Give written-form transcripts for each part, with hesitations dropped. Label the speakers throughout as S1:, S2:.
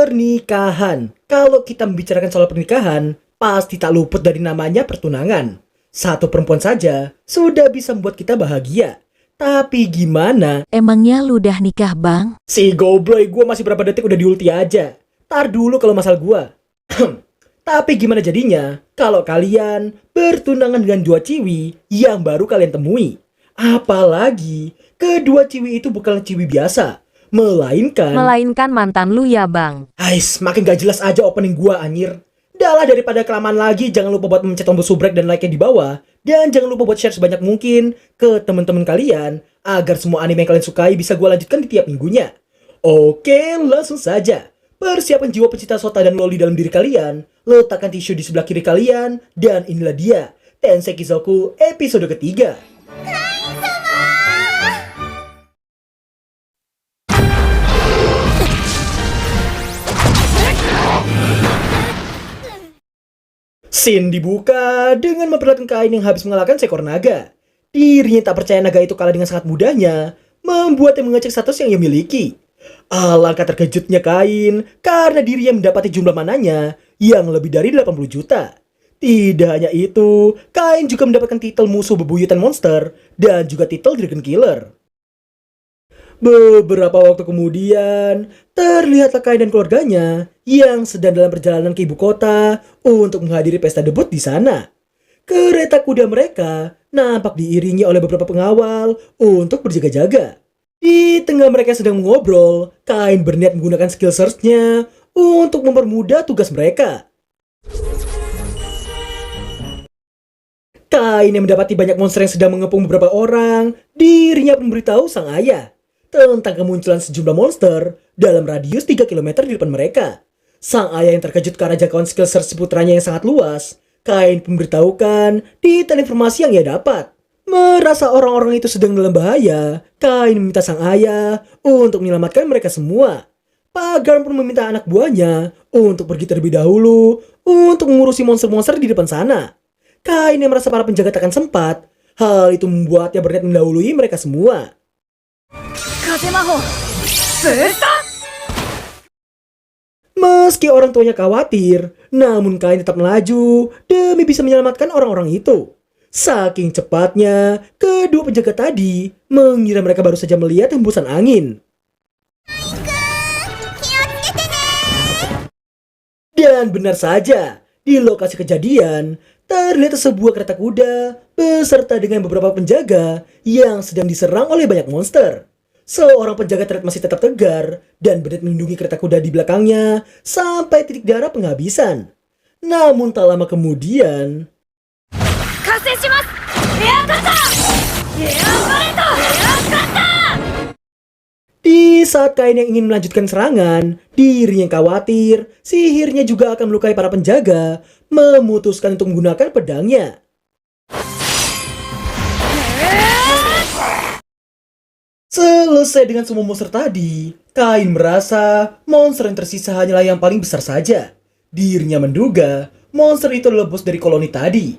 S1: Pernikahan. Kalau kita membicarakan soal pernikahan, pasti tak luput dari namanya pertunangan. Satu perempuan saja sudah bisa membuat kita bahagia. Tapi gimana?
S2: Emangnya lu udah nikah, Bang?
S1: Si Gobloy, gue masih berapa detik udah diulti aja. Tar dulu kalau masalah gue. Tapi gimana jadinya kalau kalian bertunangan dengan dua ciwi yang baru kalian temui? Apalagi kedua ciwi itu bukan ciwi biasa, Melainkan
S2: mantan lu ya, Bang.
S1: Ais, makin gak jelas aja opening gua, anjir. Dahlah, daripada kelamaan lagi, jangan lupa buat mencet tombol subrek dan like-nya di bawah. Dan jangan lupa buat share sebanyak mungkin ke teman-teman kalian, agar semua anime yang kalian sukai bisa gua lanjutkan di tiap minggunya. Oke, langsung saja. Persiapkan jiwa pencinta sota dan loli dalam diri kalian. Letakkan tisu di sebelah kiri kalian. Dan inilah dia, Tensei Kizoku episode ketiga. Scene dibuka dengan memperlihatkan kain yang habis mengalahkan seekor naga. Dirinya tak percaya naga itu kalah dengan sangat mudahnya, membuatnya mengecek status yang ia miliki. Alangkah terkejutnya kain karena dirinya mendapati jumlah mananya yang lebih dari 80 juta. Tidak hanya itu, kain juga mendapatkan titel musuh bebuyutan monster dan juga titel Dragon Killer. Beberapa waktu kemudian, terlihatlah Kain dan keluarganya yang sedang dalam perjalanan ke ibu kota untuk menghadiri pesta debut di sana. Kereta kuda mereka nampak diiringi oleh beberapa pengawal untuk berjaga-jaga. Di tengah mereka sedang mengobrol, Kain berniat menggunakan skill search-nya untuk mempermudah tugas mereka. Kain yang mendapati banyak monster yang sedang mengepung beberapa orang, dirinya pun memberitahu sang ayah tentang kemunculan sejumlah monster dalam radius 3 km di depan mereka. Sang ayah yang terkejut karena jangkauan skill search putranya yang sangat luas, Kain memberitahukan detail informasi yang ia dapat. Merasa orang-orang itu sedang dalam bahaya, Kain meminta sang ayah untuk menyelamatkan mereka semua. Pagar pun meminta anak buahnya untuk pergi terlebih dahulu untuk mengurusi monster-monster di depan sana. Kain yang merasa para penjaga takkan sempat, hal itu membuatnya berniat mendahului mereka semua. Meski orang tuanya khawatir, namun Kain tetap melaju demi bisa menyelamatkan orang-orang itu. Saking cepatnya, kedua penjaga tadi mengira mereka baru saja melihat hembusan angin. Dan benar saja, di lokasi kejadian, terlihat sebuah kereta kuda beserta dengan beberapa penjaga yang sedang diserang oleh banyak monster. Seorang penjaga terlihat masih tetap tegar dan berniat melindungi kereta kuda di belakangnya sampai titik darah penghabisan. Namun tak lama kemudian, di saat Kain yang ingin melanjutkan serangan, dirinya khawatir sihirnya juga akan melukai para penjaga, memutuskan untuk menggunakan pedangnya. Selesai dengan semua monster tadi, Kain merasa monster yang tersisa hanyalah yang paling besar saja. Dirinya menduga monster itu adalah bos dari koloni tadi.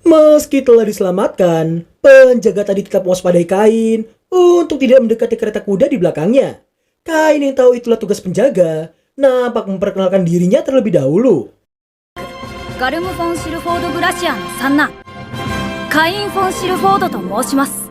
S1: Meski telah diselamatkan, penjaga tadi tetap mewaspadai Kain untuk tidak mendekati kereta kuda di belakangnya. Kain yang tahu itulah tugas penjaga, nampak memperkenalkan dirinya terlebih dahulu.
S3: Galm von Silford Glacierの三男、Kain von Silford と申します。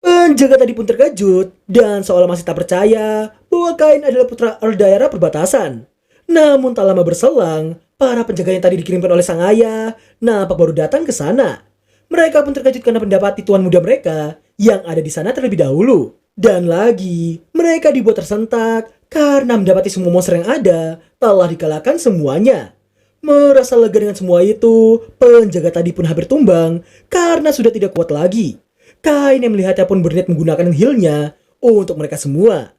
S1: Penjaga tadi pun terkejut dan seolah masih tak percaya bahwa Kain adalah putra daerah perbatasan. Namun tak lama berselang, para penjaga yang tadi dikirimkan oleh sang ayah nampak baru datang ke sana. Mereka pun terkejut karena mendapati tuan muda mereka yang ada di sana terlebih dahulu. Dan lagi, mereka dibuat tersentak karena mendapati semua monster yang ada telah dikalahkan semuanya. Merasa lega dengan semua itu, penjaga tadi pun hampir tumbang karena sudah tidak kuat lagi. Kain yang melihatnya pun berniat menggunakan heal-nya untuk mereka semua.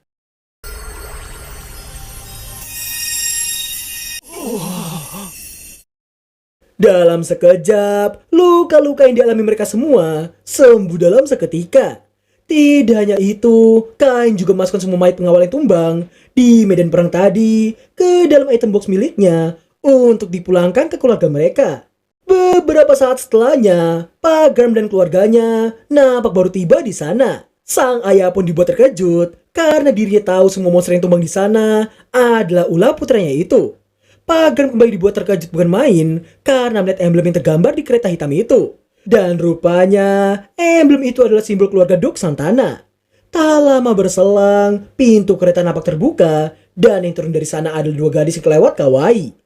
S1: Dalam sekejap, luka-luka yang dialami mereka semua sembuh dalam seketika. Tidak hanya itu, Kain juga masukkan semua mayat pengawal yang tumbang di medan perang tadi ke dalam item box miliknya untuk dipulangkan ke keluarga mereka. Beberapa saat setelahnya, Pak Garm dan keluarganya nampak baru tiba di sana. Sang ayah pun dibuat terkejut karena dirinya tahu semua monster yang tumbang di sana adalah ulah putranya itu. Pak Garm kembali dibuat terkejut bukan main karena melihat emblem yang tergambar di kereta hitam itu. Dan rupanya emblem itu adalah simbol keluarga Duk Santana. Tak lama berselang, pintu kereta nampak terbuka dan yang turun dari sana adalah dua gadis yang kelewat kawaii.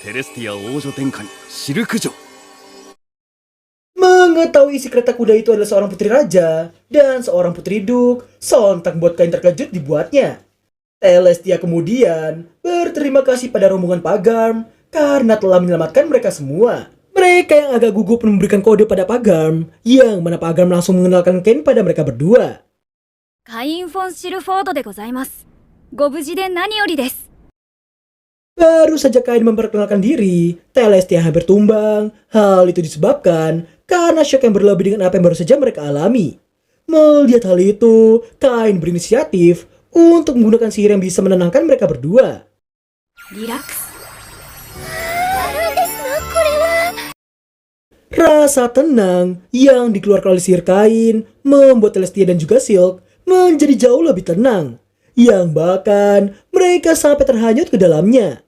S4: テレスティア王女殿下にシルク女
S1: Mengetahui isi kereta kuda itu adalah seorang putri raja dan seorang putri duk, sontak buat kain terkejut dibuatnya. Celestia kemudian berterima kasih pada rombongan Pak Garm karena telah menyelamatkan mereka semua. Mereka yang agak gugup memberikan kode pada Pak Garm, yang mana Pak Garm langsung mengenalkan Kain pada mereka berdua.
S3: カイン・フォン・シルフォードでございます。ご無事で何よりです。
S1: Baru saja Kain memperkenalkan diri, Celestia hampir tumbang. Hal itu disebabkan karena syok yang berlebih dengan apa yang baru saja mereka alami. Melihat hal itu, Kain berinisiatif untuk menggunakan sihir yang bisa menenangkan mereka berdua.
S3: リラックス。
S1: Rasa tenang yang dikeluarkan oleh sihir Kain membuat Celestia dan juga Silk menjadi jauh lebih tenang. Yang bahkan mereka sampai terhanyut ke dalamnya.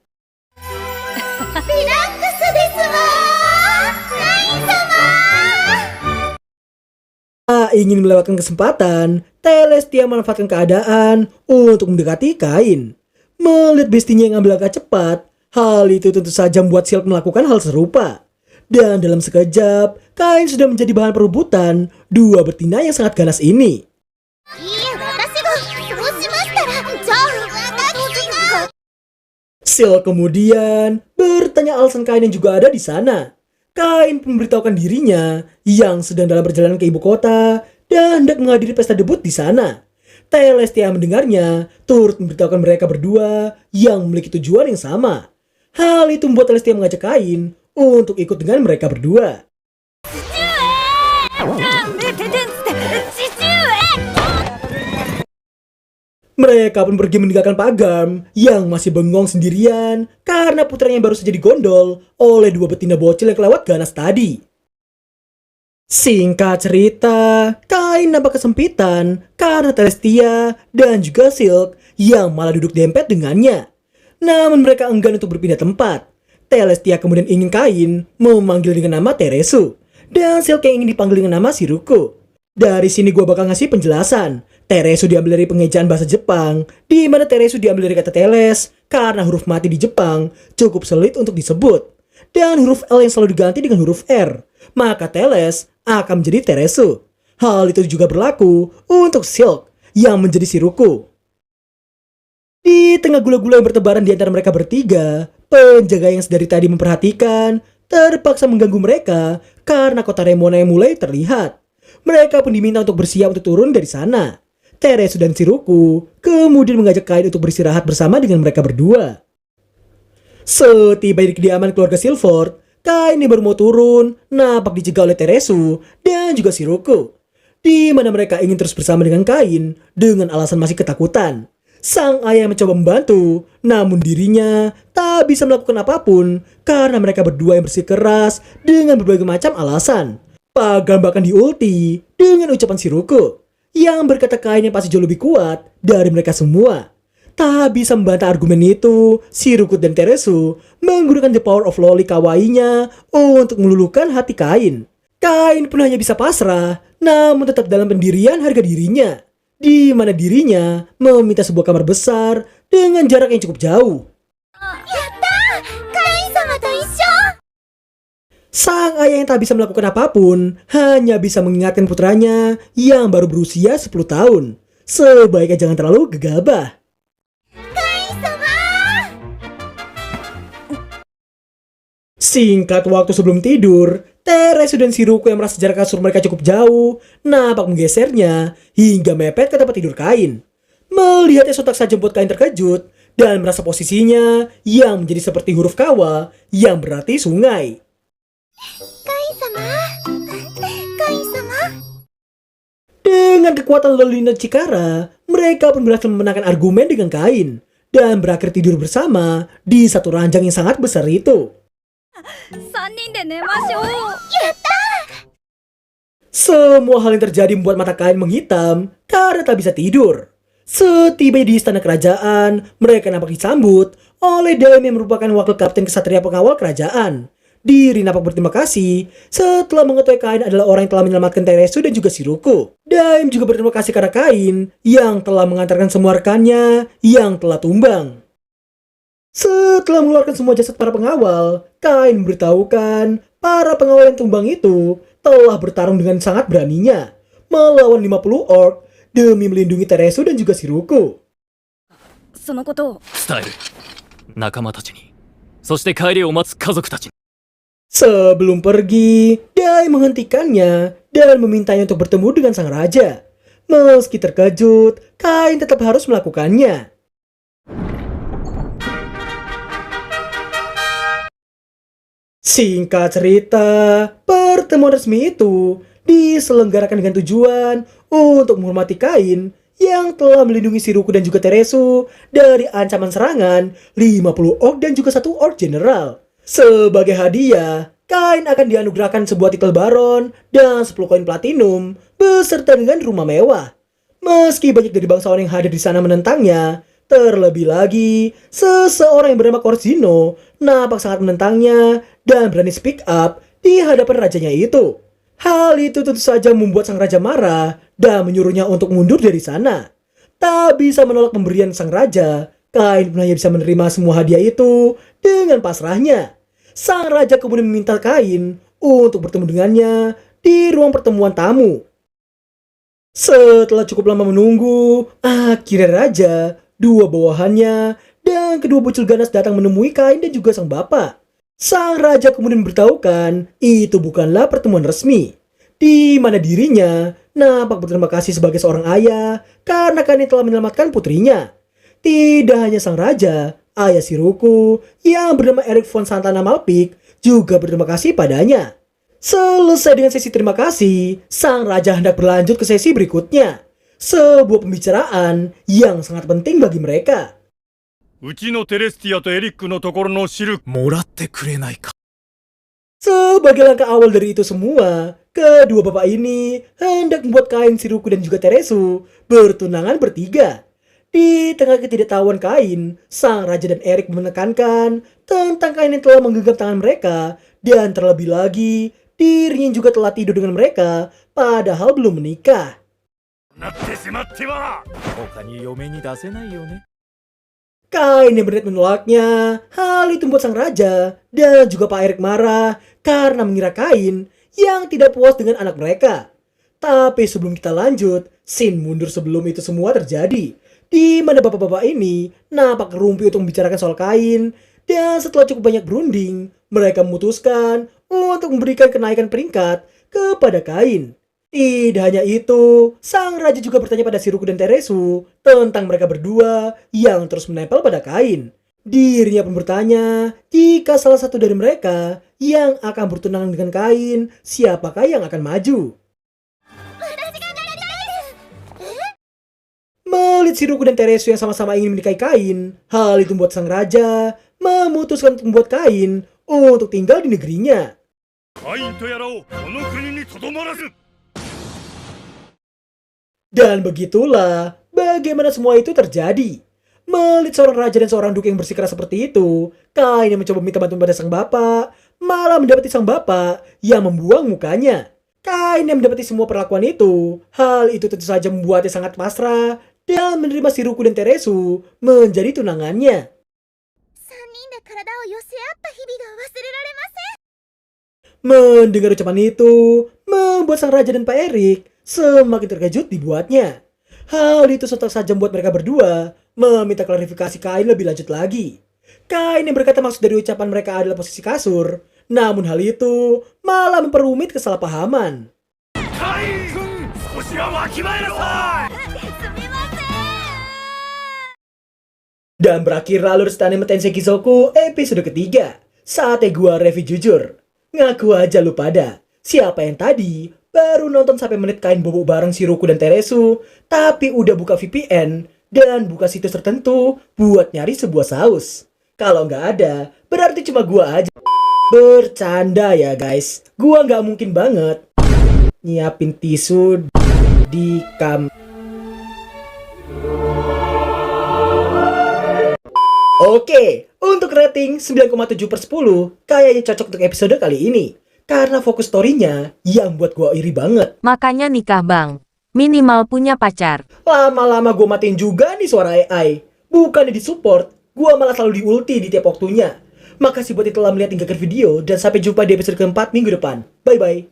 S1: Tak ingin melewatkan kesempatan, Celestia memanfaatkan keadaan untuk mendekati Kain. Melihat bestinya yang ambil langkah cepat, hal itu tentu saja membuat Silk melakukan hal serupa. Dan dalam sekejap, Kain sudah menjadi bahan perebutan dua betina yang sangat ganas ini. Silk kemudian bertanya alasan Kain yang juga ada di sana. Kain pun memberitahukan dirinya yang sedang dalam perjalanan ke ibu kota dan hendak menghadiri pesta debut di sana. Celestia mendengarnya turut memberitahukan mereka berdua yang memiliki tujuan yang sama. Hal itu membuat Celestia mengajak Kain untuk ikut dengan mereka berdua. Mereka pun pergi meninggalkan Pak Garm yang masih bengong sendirian karena putranya yang baru saja digondol oleh dua betina bocil yang kelewat ganas tadi. Singkat cerita, Kain nampak kesempitan karena Celestia dan juga Silk yang malah duduk dempet dengannya. Namun mereka enggan untuk berpindah tempat. Celestia kemudian ingin Kain memanggil dengan nama Teresu dan Silk yang ingin dipanggil dengan nama Shiruko. Dari sini gua bakal ngasih penjelasan. Teresu diambil dari pengejaan bahasa Jepang, di mana Teresu diambil dari kata teles, karena huruf mati di Jepang cukup sulit untuk disebut. Dan huruf L yang selalu diganti dengan huruf R, maka teles akan menjadi Teresu. Hal itu juga berlaku untuk Silk yang menjadi Shiruko. Di tengah gula-gula yang bertebaran di antara mereka bertiga, penjaga yang sedari tadi memperhatikan terpaksa mengganggu mereka karena kota Remona yang mulai terlihat. Mereka pun diminta untuk bersiap untuk turun dari sana. Teresu dan Shiruko kemudian mengajak Kain untuk beristirahat bersama dengan mereka berdua. Setiba di kediaman keluarga Silford, Kain yang baru mau turun nampak dijegal oleh Teresu dan juga Shiruko, di mana mereka ingin terus bersama dengan Kain dengan alasan masih ketakutan. Sang ayah mencoba membantu, namun dirinya tak bisa melakukan apapun karena mereka berdua yang bersikeras dengan berbagai macam alasan. Pak Garm bahkan diulti dengan ucapan Shiruko yang berkata Kain yang pasti jauh lebih kuat dari mereka semua. Tak bisa membantah argumen itu, Shiruko dan Teresu menggunakan the power of loli kawaiinya untuk meluluhkan hati Kain. Kain pun hanya bisa pasrah, namun tetap dalam pendirian harga dirinya, di mana dirinya meminta sebuah kamar besar dengan jarak yang cukup jauh. Sang ayah yang tak bisa melakukan apapun hanya bisa mengingatkan putranya yang baru berusia 10 tahun. Sebaiknya jangan terlalu gegabah. Singkat waktu sebelum tidur, Teresu dan Shiruko yang merasa jarak kasur mereka cukup jauh nampak menggesernya hingga mepet ke tempat tidur Kain. Melihatnya sontak saja membuat Kain terkejut dan merasa posisinya yang menjadi seperti huruf kawa yang berarti sungai. Dengan kekuatan Lolina Chikara, mereka pun berhasil memenangkan argumen dengan Kain dan berakhir tidur bersama di satu ranjang yang sangat besar itu.
S3: 3人で寝ましょう。
S1: Semua hal yang terjadi membuat mata Kain menghitam karena tak bisa tidur. Setiba di istana kerajaan, mereka nampak disambut oleh Daim yang merupakan wakil kapten kesatria pengawal kerajaan. Diri nampak berterima kasih setelah mengetahui Kain adalah orang yang telah menyelamatkan Teresu dan juga Shiruko. Daim juga berterima kasih karena Kain yang telah mengantarkan semua rekannya yang telah tumbang. Setelah mengeluarkan semua jasad para pengawal, Kain memberitahukan para pengawal yang tumbang itu telah bertarung dengan sangat beraninya melawan 50 orc demi melindungi Teresu dan juga Shiruko.
S3: そのことを
S4: 伝える仲間たちに、そして帰りを待つ家族たちに。
S1: Sebelum pergi, Dai menghentikannya dan memintanya untuk bertemu dengan sang raja. Meski terkejut, Kain tetap harus melakukannya. Singkat cerita, pertemuan resmi itu diselenggarakan dengan tujuan untuk menghormati Kain yang telah melindungi Shiruko dan juga Teresu dari ancaman serangan 50 orc dan juga 1 orc general. Sebagai hadiah, Kain akan dianugerahkan sebuah titel baron dan 10 koin platinum beserta dengan rumah mewah. Meski banyak dari bangsawan yang hadir di sana menentangnya, terlebih lagi seseorang yang bernama Corsino nampak sangat menentangnya dan berani speak up di hadapan rajanya itu. Hal itu tentu saja membuat sang raja marah dan menyuruhnya untuk mundur dari sana. Tak bisa menolak pemberian sang raja, Kain pun hanya bisa menerima semua hadiah itu dengan pasrahnya. Sang raja kemudian meminta Kain untuk bertemu dengannya di ruang pertemuan tamu. Setelah cukup lama menunggu, akhirnya raja, dua bawahannya, dan kedua bocil ganas datang menemui Kain dan juga sang bapak. Sang raja kemudian memberitahukan itu bukanlah pertemuan resmi, di mana dirinya nampak berterima kasih sebagai seorang ayah karena Kain telah menyelamatkan putrinya. Tidak hanya sang raja, ayah Shiruko yang bernama Eric von Santana Malpik juga berterima kasih padanya. Selesai dengan sesi terima kasih, sang raja hendak berlanjut ke sesi berikutnya. Sebuah pembicaraan yang sangat penting bagi mereka.
S5: うちのテレスティアとエリックのところのシルク
S4: もらってくれないか。
S1: Sebagai langkah awal dari itu semua, kedua bapak ini hendak membuat Kain, Shiruko dan juga Teresu bertunangan bertiga. Di tengah ketidaktahuan Kain, sang raja dan Eric menekankan tentang Kain yang telah menggenggam tangan mereka dan terlebih lagi dirinya juga telah tidur dengan mereka padahal belum menikah.
S5: なってしまっては
S4: 他に嫁に出せないよね。
S1: Kain yang berniat menolaknya. Hal itu membuat sang raja dan juga Pak Eric marah karena mengira Kain yang tidak puas dengan anak mereka. Tapi sebelum kita lanjut, scene mundur sebelum itu semua terjadi, di mana bapak-bapak ini nampak rumpi untuk membicarakan soal Kain. Dan setelah cukup banyak berunding, mereka memutuskan untuk memberikan kenaikan peringkat kepada Kain. Tidak hanya itu, sang raja juga bertanya pada Shiruko dan Teresu tentang mereka berdua yang terus menempel pada Kain. Dirinya pun bertanya jika salah satu dari mereka yang akan bertunangan dengan Kain, siapakah yang akan maju. Melihat Shiruko dan Teresu yang sama-sama ingin menikahi Kain, hal itu membuat sang raja memutuskan untuk membuat Kain untuk tinggal di negerinya.
S5: カインとやらをこの国にとどまらず
S1: Dan begitulah bagaimana semua itu terjadi. Melihat seorang raja dan seorang duke yang bersikeras seperti itu, Kain yang mencoba minta bantuan pada sang bapak, malah mendapati sang bapak yang membuang mukanya. Kain yang mendapati semua perlakuan itu, hal itu tentu saja membuatnya sangat pasrah dan menerima Shiruko dan Teresu menjadi tunangannya.
S6: 3人で体を寄せ合った日々が忘れられません。
S1: Mendengar ucapan itu, membuat sang raja dan Pak Eric semakin terkejut dibuatnya. Hal itu sontak saja membuat mereka berdua meminta klarifikasi Kain lebih lanjut lagi. Kain yang berkata maksud dari ucapan mereka adalah posisi kasur, namun hal itu malah memperumit kesalahpahaman.
S5: カイン君少しはわきまえなさい
S1: Dan berakhir alur Anime Tensei Kizoku episode ketiga. Saatnya gua review jujur. Ngaku aja lu pada, siapa yang tadi baru nonton sampai menit Kain bobok bareng Shiruko dan Teresu, tapi udah buka VPN dan buka situs tertentu buat nyari sebuah saus. Kalau nggak ada, berarti cuma gua aja. Bercanda ya guys, gua nggak mungkin banget nyiapin tisu di Oke, untuk rating 9,7/10 kayaknya cocok untuk episode kali ini. Karena fokus story-nya yang buat gua iri banget.
S2: Makanya nikah bang. Minimal punya pacar.
S1: Lama-lama gua matiin juga nih suara AI. Bukannya disupport, gua malah selalu diulti di tiap waktunya. Makasih buat yang telah melihat hingga akhir video, dan sampai jumpa di episode keempat minggu depan. Bye-bye.